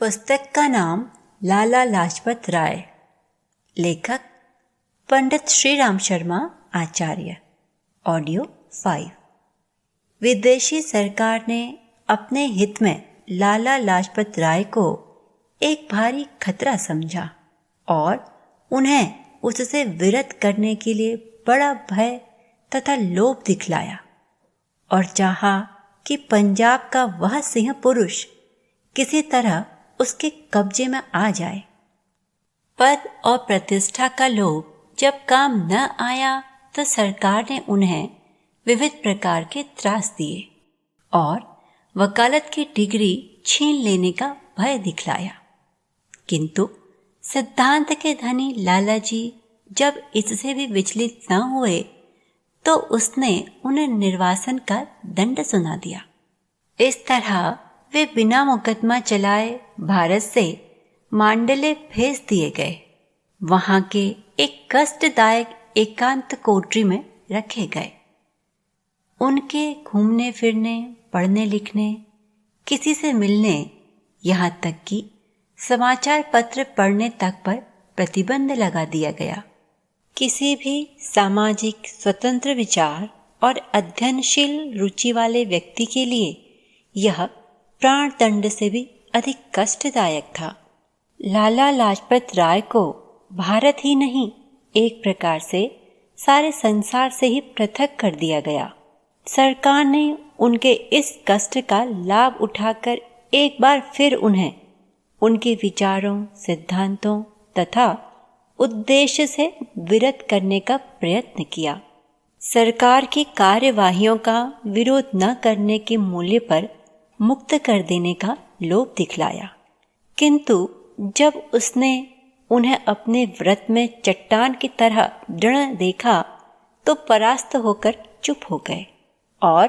पुस्तक का नाम लाला लाजपत राय, लेखक पंडित श्री राम शर्मा आचार्य। ऑडियो 5। विदेशी सरकार ने अपने हित में लाला लाजपत राय को एक भारी खतरा समझा और उन्हें उससे विरत करने के लिए बड़ा भय तथा लोभ दिखलाया और चाहा कि पंजाब का वह सिंह पुरुष किसी तरह उसके कब्जे में आ जाए। पद और प्रतिष्ठा का लोभ जब काम न आया तो सरकार ने उन्हें विविध प्रकार के त्रास दिए और वकालत की डिग्री छीन लेने का भय दिखलाया। किंतु सिद्धांत के धनी लालाजी जब इससे भी विचलित न हुए तो उसने उन्हें निर्वासन का दंड सुना दिया। इस तरह वे बिना मुकदमा चलाए भारत से मांडले भेज दिए गए। वहां के एक कष्टदायक एकांत कोठरी में रखे गए। उनके घूमने फिरने, पढ़ने लिखने, किसी से मिलने, यहाँ तक कि समाचार पत्र पढ़ने तक पर प्रतिबंध लगा दिया गया। किसी भी सामाजिक स्वतंत्र विचार और अध्ययनशील रुचि वाले व्यक्ति के लिए यह प्राण दंड से भी अधिक कष्टदायक था। लाला लाजपत राय को भारत ही नहीं, एक प्रकार से सारे संसार से ही पृथक कर दिया गया। सरकार ने उनके इस कष्ट का लाभ उठाकर एक बार फिर उन्हें उनके विचारों, सिद्धांतों तथा उद्देश्य से विरत करने का प्रयत्न किया। सरकार की कार्यवाहियों का विरोध न करने के मूल्य पर मुक्त कर देने का लोभ दिखलाया। किंतु जब उसने उन्हें अपने व्रत में चट्टान की तरह दृढ़ देखा तो परास्त होकर चुप हो गए और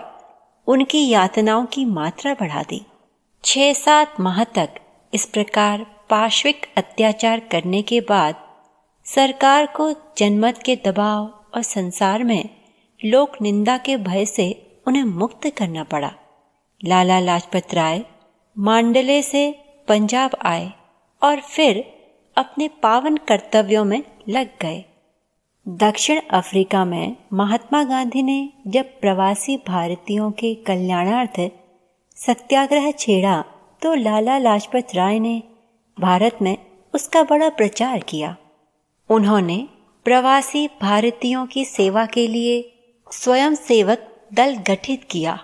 उनकी यातनाओं की मात्रा बढ़ा दी। 6-7 माह तक इस प्रकार पाशविक अत्याचार करने के बाद सरकार को जनमत के दबाव और संसार में लोक निंदा के भय से उन्हें मुक्त करना पड़ा। लाला लाजपत राय मांडले से पंजाब आए और फिर अपने पावन कर्तव्यों में लग गए। दक्षिण अफ्रीका में महात्मा गांधी ने जब प्रवासी भारतीयों के कल्याणार्थ सत्याग्रह छेड़ा तो लाला लाजपत राय ने भारत में उसका बड़ा प्रचार किया। उन्होंने प्रवासी भारतीयों की सेवा के लिए स्वयं सेवक दल गठित किया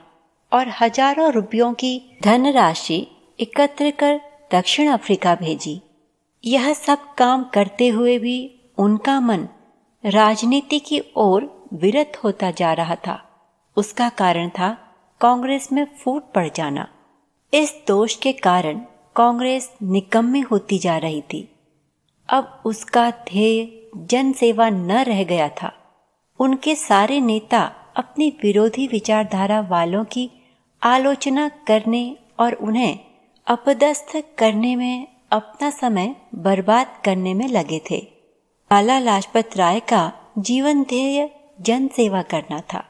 और हजारों रुपयों की धनराशि एकत्र कर दक्षिण अफ्रीका भेजी। यह सब काम करते हुए भी उनका मन राजनीति की ओर विरत होता जा रहा था। उसका कारण था कांग्रेस में फूट पड़ जाना। इस दोष के कारण कांग्रेस निकम्मी होती जा रही थी। अब उसका ध्येय जनसेवा न रह गया था। उनके सारे नेता अपनी विरोधी विचारधारा वालों की आलोचना करने और उन्हें अपदस्थ करने में अपना समय बर्बाद करने में लगे थे। लाला लाजपत राय का जीवन ध्येय जनसेवा करना था।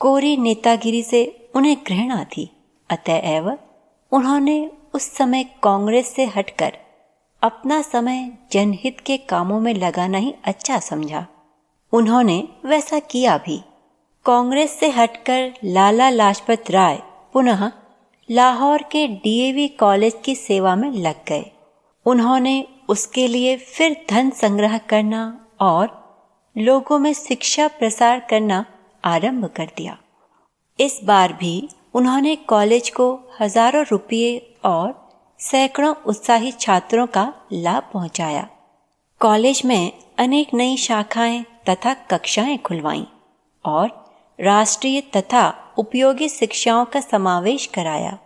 कोरी नेतागिरी से उन्हें घृणा थी। अतएव उन्होंने उस समय कांग्रेस से हटकर अपना समय जनहित के कामों में लगाना ही अच्छा समझा। उन्होंने वैसा किया भी। कांग्रेस से हटकर लाला लाजपत राय पुनः लाहौर के डीएवी कॉलेज की सेवा में लग गए। उन्होंने उसके लिए फिर धन संग्रह करना और लोगों में शिक्षा प्रसार करना आरंभ कर दिया। इस बार भी उन्होंने कॉलेज को हजारों रुपये और सैकड़ों उत्साही छात्रों का लाभ पहुंचाया। कॉलेज में अनेक नई शाखाएं तथा कक्षाएं खुलवाईं और राष्ट्रीय तथा उपयोगी शिक्षाओं का समावेश कराया।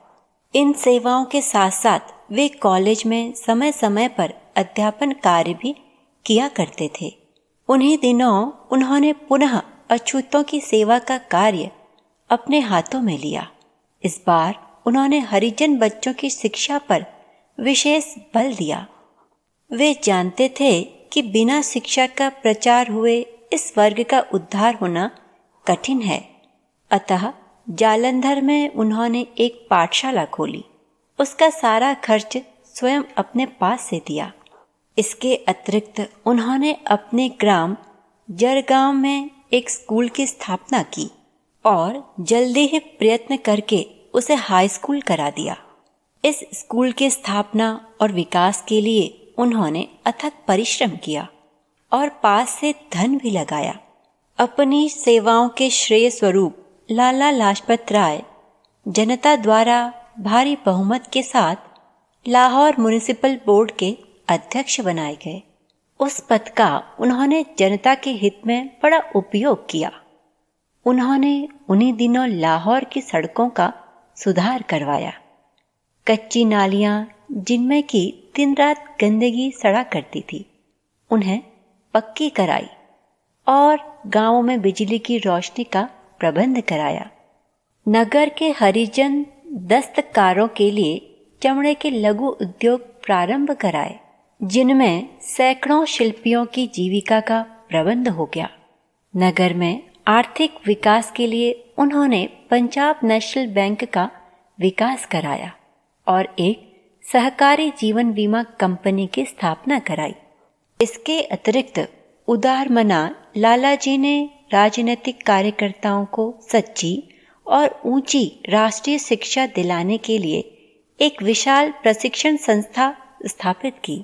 इन सेवाओं के साथ साथ वे कॉलेज में समय समय पर अध्यापन कार्य भी किया करते थे। उन्हीं दिनों उन्होंने पुनः अछूतों की सेवा का कार्य अपने हाथों में लिया। इस बार उन्होंने हरिजन बच्चों की शिक्षा पर विशेष बल दिया। वे जानते थे कि बिना शिक्षा का प्रचार हुए इस वर्ग का उद्धार होना कठिन है। अतः जालंधर में उन्होंने एक पाठशाला खोली। उसका सारा खर्च स्वयं अपने पास से दिया। इसके अतिरिक्त उन्होंने अपने ग्राम जरगांव में एक स्कूल की स्थापना की और जल्दी ही प्रयत्न करके उसे हाई स्कूल करा दिया। इस स्कूल की स्थापना और विकास के लिए उन्होंने अथक परिश्रम किया और पास से धन भी लगाया। अपनी सेवाओं के श्रेय स्वरूप लाला लाजपत राय जनता द्वारा भारी बहुमत के साथ लाहौर म्युनिसिपल बोर्ड के अध्यक्ष बनाए गए। उस पद का उन्होंने जनता के हित में बड़ा उपयोग किया। उन्होंने उन्हीं दिनों लाहौर की सड़कों का सुधार करवाया। कच्ची नालियां जिनमें की दिन रात गंदगी सड़ा करती थी, उन्हें पक्की कराई और गांवों में बिजली की रोशनी का प्रबंध कराया। नगर के हरिजन दस्तकारों के लिए चमड़े के लघु उद्योग प्रारंभ कराए, जिनमें सैकड़ों शिल्पियों की जीविका का प्रबंध हो गया। नगर में आर्थिक विकास के लिए उन्होंने पंजाब नेशनल बैंक का विकास कराया और एक सहकारी जीवन बीमा कंपनी की स्थापना कराई। इसके अतिरिक्त उदारमना लालाजी ने राजनीतिक कार्यकर्ताओं को सच्ची और ऊंची राष्ट्रीय शिक्षा दिलाने के लिए एक विशाल प्रशिक्षण संस्था स्थापित की।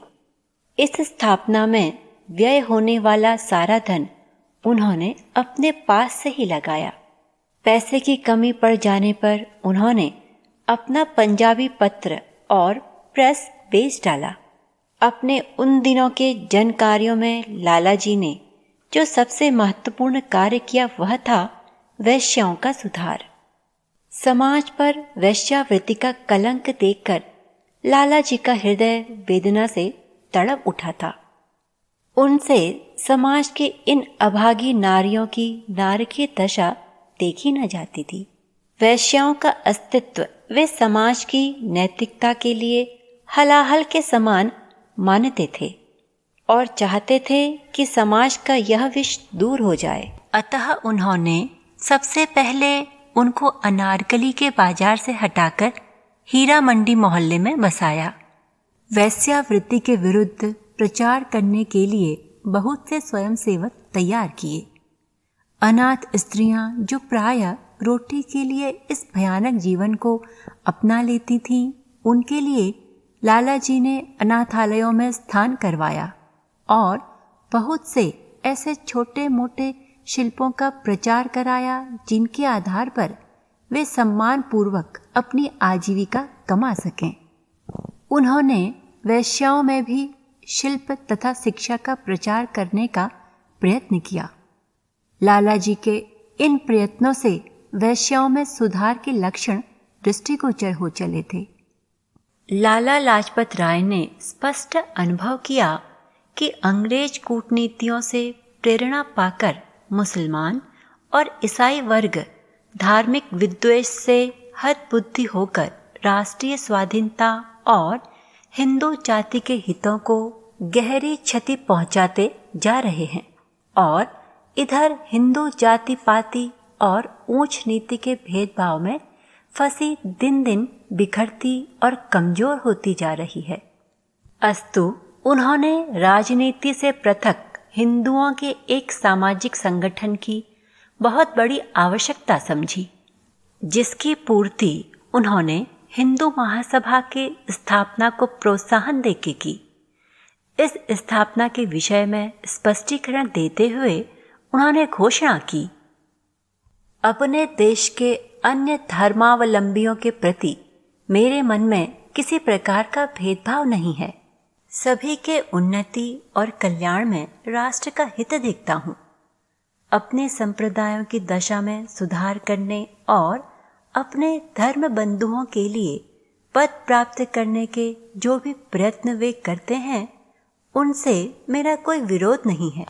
इस स्थापना में व्यय होने वाला सारा धन उन्होंने अपने पास से ही लगाया। पैसे की कमी पड़ जाने पर उन्होंने अपना पंजाबी पत्र और प्रेस बेच डाला। अपने उन दिनों के जन कार्यों में लालाजी ने जो सबसे महत्वपूर्ण कार्य किया वह था वैश्याओं का सुधार। समाज पर वैश्यावृत्ति का कलंक देखकर लालाजी का हृदय वेदना से तड़प उठा था। उनसे समाज के इन अभागी नारियों की नारकीय दशा देखी न जाती थी। वैश्याओं का अस्तित्व वे समाज की नैतिकता के लिए हलाहल के समान मानते थे और चाहते थे कि समाज का यह विष दूर हो जाए। अतः उन्होंने सबसे पहले उनको अनारकली के बाजार से हटाकर हीरा मंडी मोहल्ले में बसाया। वैश्यावृत्ति के विरुद्ध प्रचार करने के लिए बहुत से स्वयंसेवक तैयार किए। अनाथ स्त्रियां जो प्रायः रोटी के लिए इस भयानक जीवन को अपना लेती थीं, उनके लिए लालाजी ने अनाथालयों में स्थान करवाया और बहुत से ऐसे छोटे मोटे शिल्पों का प्रचार कराया जिनके आधार पर वे सम्मान पूर्वक अपनी आजीविका कमा सकें। उन्होंने वैश्याओं में भी शिल्प तथा शिक्षा का प्रचार करने का प्रयत्न किया। लालाजी के इन प्रयत्नों से वैश्याओं में सुधार के लक्षण दृष्टिगोचर हो चले थे। लाला लाजपत राय ने स्पष्ट अनुभव किया कि अंग्रेज कूटनीतियों से प्रेरणा पाकर मुसलमान और ईसाई वर्ग धार्मिक विद्वेष से हतबुद्धि होकर राष्ट्रीय स्वाधीनता और हिंदू जाति के हितों को गहरी क्षति पहुंचाते जा रहे हैं और इधर हिंदू जाति पाति और ऊंच नीति के भेदभाव में फंसी दिन दिन बिखरती और कमजोर होती जा रही है। अस्तु उन्होंने राजनीति से पृथक हिंदुओं के एक सामाजिक संगठन की बहुत बड़ी आवश्यकता समझी, जिसकी पूर्ति उन्होंने हिंदू महासभा के स्थापना को प्रोत्साहन देके की। इस स्थापना के विषय में स्पष्टीकरण देते हुए उन्होंने घोषणा की, अपने देश के अन्य धर्मावलंबियों के प्रति मेरे मन में किसी प्रकार का भेदभाव नहीं है। सभी के उन्नति और कल्याण में राष्ट्र का हित देखता हूँ। अपने संप्रदायों की दशा में सुधार करने और अपने धर्म बंधुओं के लिए पद प्राप्त करने के जो भी प्रयत्न वे करते हैं, उनसे मेरा कोई विरोध नहीं है।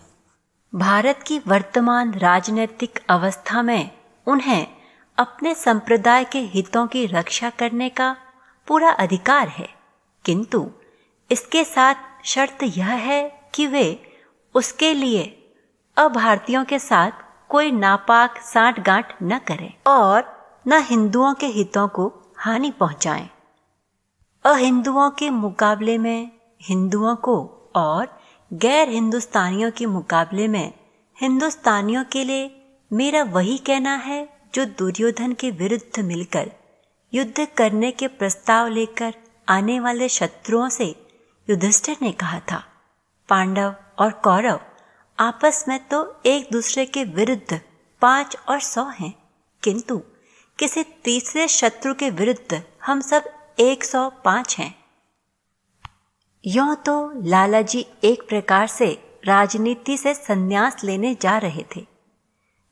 भारत की वर्तमान राजनीतिक अवस्था में उन्हें अपने संप्रदाय के हितों की रक्षा करने का पूरा अधिकार है, किंतु इसके साथ शर्त यह है कि वे उसके लिए अभारतीयों के साथ कोई नापाक साठगांठ न करें और न हिंदुओं के हितों को हानि पहुंचाएं। अहिंदुओं के मुकाबले में हिंदुओं को और गैर हिंदुस्तानियों के मुकाबले में हिंदुस्तानियों के लिए मेरा वही कहना है जो दुर्योधन के विरुद्ध मिलकर युद्ध करने के प्रस्ताव लेकर आने वाले शत्रुओं से युधिष्ठिर ने कहा था। पांडव और कौरव आपस में तो एक दूसरे के विरुद्ध 5 और 100 हैं, किंतु किसी तीसरे शत्रु के विरुद्ध हम सब 105 हैं। यूं तो लालाजी एक प्रकार से राजनीति से संन्यास लेने जा रहे थे,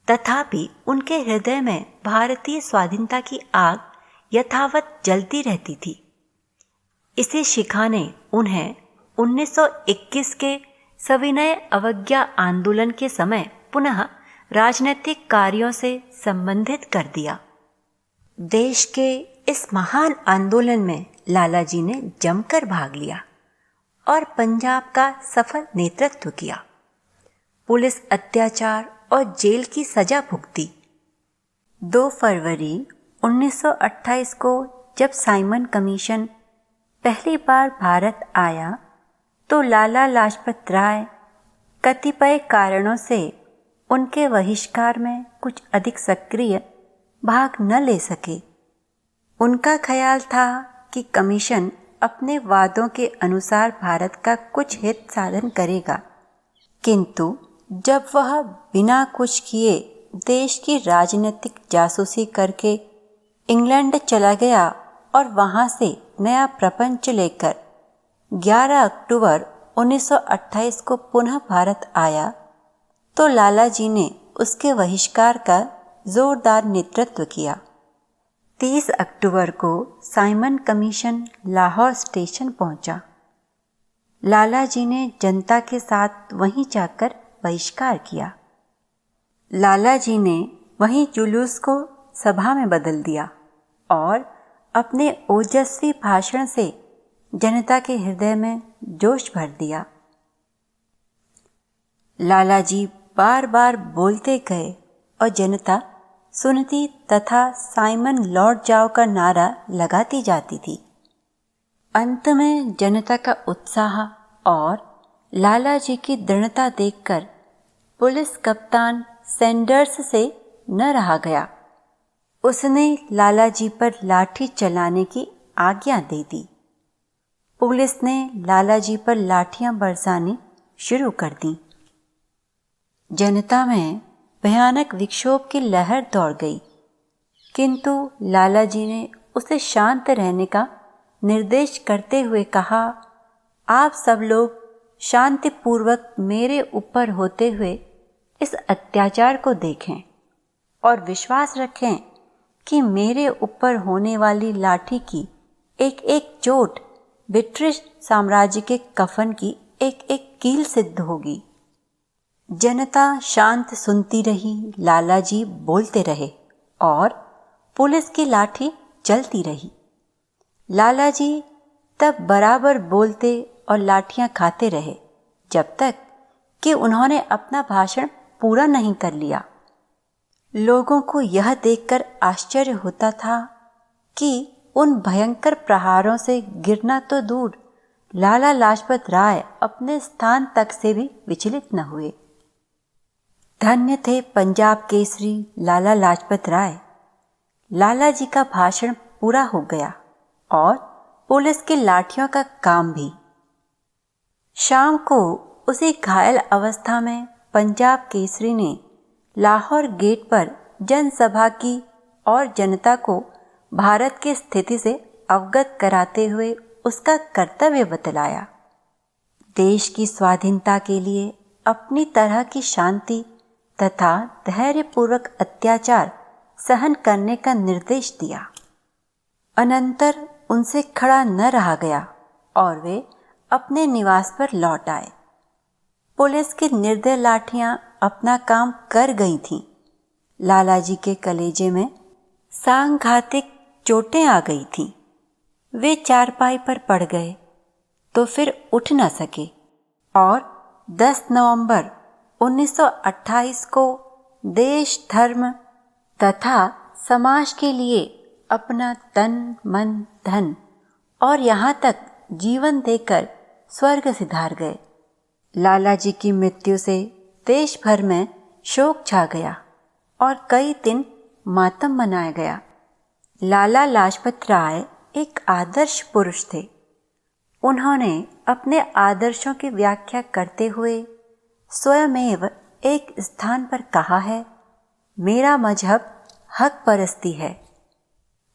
तथापि उनके हृदय में भारतीय स्वाधीनता की आग यथावत जलती रहती थी। इसी शिखा ने उन्हें 1921 के सविनय अवज्ञा आंदोलन के समय पुनः राजनीतिक कार्यों से संबंधित कर दिया। देश के इस महान आंदोलन में लालाजी ने जमकर भाग लिया और पंजाब का सफल नेतृत्व किया। पुलिस अत्याचार और जेल की सजा भुगती। 2 फरवरी 1928 को जब साइमन कमीशन पहली बार भारत आया तो लाला लाजपत राय कतिपय कारणों से उनके बहिष्कार में कुछ अधिक सक्रिय भाग न ले सके। उनका ख्याल था कि कमीशन अपने वादों के अनुसार भारत का कुछ हित साधन करेगा, किंतु जब वह बिना कुछ किए देश की राजनीतिक जासूसी करके इंग्लैंड चला गया और वहां से नया प्रपंच लेकर 11 अक्टूबर 1928 को पुनः भारत आया, तो लालाजी ने उसके बहिष्कार का जोरदार नेतृत्व किया। 30 अक्टूबर को साइमन कमीशन लाहौर स्टेशन पहुंचा। लालाजी ने जनता के साथ वहीं जाकर बहिष्कार किया। लालाजी ने वहीं जुलूस को सभा में बदल दिया और अपने ओजस्वी भाषण से जनता के हृदय में जोश भर दिया। लालाजी बार बार बोलते गए और जनता सुनती तथा साइमन लौट जाओ का नारा लगाती जाती थी। अंत में जनता का उत्साह और लालाजी की दृढ़ता देखकर पुलिस कप्तान सैंडर्स से न रहा गया। उसने लालाजी पर लाठी चलाने की आज्ञा दे दी। पुलिस ने लालाजी पर लाठियां बरसानी शुरू कर दी। जनता में भयानक विक्षोभ की लहर दौड़ गई, किंतु लालाजी ने उसे शांत रहने का निर्देश करते हुए कहा, आप सब लोग शांतिपूर्वक मेरे ऊपर होते हुए इस अत्याचार को देखें और विश्वास रखें कि मेरे ऊपर होने वाली लाठी की एक एक चोट ब्रिटिश साम्राज्य के कफन की एक एक कील सिद्ध होगी। जनता शांत सुनती रही, लालाजी बोलते रहे और पुलिस की लाठी चलती रही। लालाजी तब बराबर बोलते और लाठियां खाते रहे जब तक कि उन्होंने अपना भाषण पूरा नहीं कर लिया। लोगों को यह देखकर आश्चर्य होता था कि उन भयंकर प्रहारों से गिरना तो दूर, लाला लाजपत राय अपने स्थान तक से भी विचलित न हुए। धन्य थे पंजाब केसरी लाला लाजपत राय। लालाजी का भाषण पूरा हो गया और पुलिस की लाठियों का काम भी। शाम को उसी घायल अवस्था में पंजाब केसरी ने लाहौर गेट पर जनसभा की और जनता को भारत की स्थिति से अवगत कराते हुए उसका कर्तव्य बतलाया। देश की स्वाधीनता के लिए अपनी तरह की शांति तथा धैर्यपूर्वक अत्याचार सहन करने का निर्देश दिया। अनंतर उनसे खड़ा न रहा गया और वे अपने निवास पर लौट आए। पुलिस की निर्दय लाठियां अपना काम कर गई थीं। लालाजी के कलेजे में सांघातिक चोटें आ गई थीं। वे चारपाई पर पड़ गए तो फिर उठ न सके और 10 नवंबर 1928 को देश, धर्म तथा समाज के लिए अपना तन, मन, धन और यहाँ तक जीवन देकर स्वर्ग सिधार गए। लाला जी की मृत्यु से देश भर में शोक छा गया और कई दिन मातम मनाया गया। लाला लाजपत राय एक आदर्श पुरुष थे। उन्होंने अपने आदर्शों की व्याख्या करते हुए स्वयमेव एक स्थान पर कहा है, मेरा मजहब हक परस्ती है,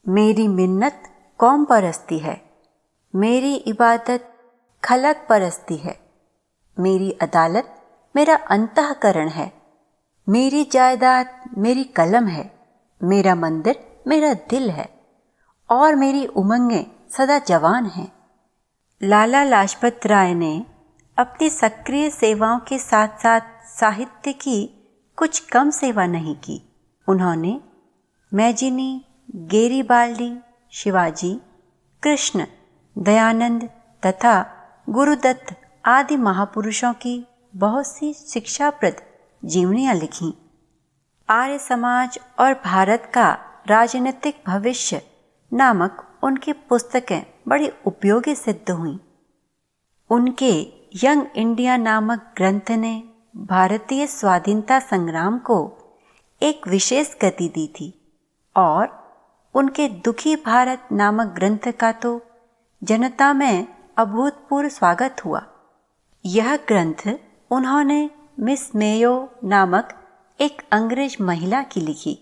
मेरी मिन्नत कौम परस्ती है, मेरी इबादत खलक परस्ती है, मेरी अदालत मेरा अंतःकरण है, मेरी जायदाद मेरी कलम है, मेरा मंदिर मेरा दिल है और मेरी उमंगें सदा जवान हैं। लाला लाजपत राय ने अपनी सक्रिय सेवाओं के साथ साथ साहित्य की कुछ कम सेवा नहीं की। उन्होंने मैजिनी, गेरीबाल्डी, शिवाजी, कृष्ण, दयानंद तथा गुरुदत्त आदि महापुरुषों की बहुत सी शिक्षाप्रद जीवनियाँ लिखीं। आर्य समाज और भारत का राजनीतिक भविष्य नामक उनकी पुस्तकें बड़ी उपयोगी सिद्ध हुईं। उनके यंग इंडिया नामक ग्रंथ ने भारतीय स्वाधीनता संग्राम को एक विशेष गति दी थी और उनके दुखी भारत नामक ग्रंथ का तो जनता में अभूतपूर्व स्वागत हुआ। यह ग्रंथ उन्होंने मिस मेयो नामक एक अंग्रेज महिला की लिखी।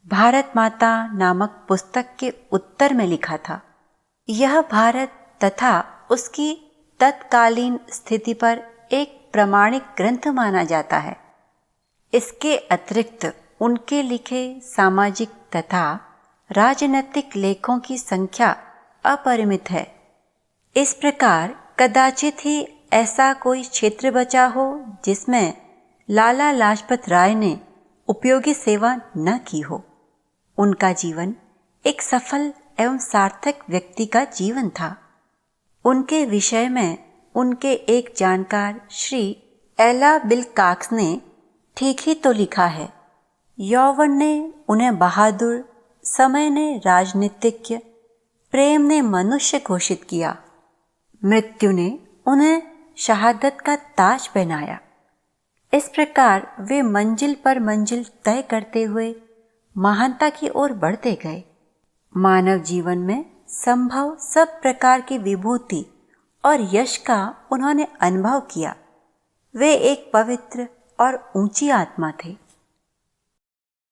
भारत माता नामक पुस्तक के उत्तर में लिखा था। यह भारत तथा उसकी तत्कालीन स्थिति पर एक प्रमाणिक ग्रंथ माना जाता है। इसके अतिरिक्त उनके लिखे सामाजिक तथा राजनीतिक लेखों की संख्या अपरिमित है। इस प्रकार कदाचित ही ऐसा कोई क्षेत्र बचा हो जिसमें लाला लाजपत राय ने उपयोगी सेवा न की हो। उनका जीवन एक सफल एवं सार्थक व्यक्ति का जीवन था। उनके विषय में उनके एक जानकार श्री एला विल्काक्स ने ठीक ही तो लिखा है, यौवन ने उन्हें बहादुर, समय ने राजनीतिज्ञ, प्रेम ने मनुष्य घोषित किया, मृत्यु ने उन्हें शहादत का ताज पहनाया। इस प्रकार वे मंजिल पर मंजिल तय करते हुए महानता की ओर बढ़ते गए। मानव जीवन में संभव सब प्रकार की विभूति और यश का उन्होंने अनुभव किया। वे एक पवित्र और ऊंची आत्मा थे।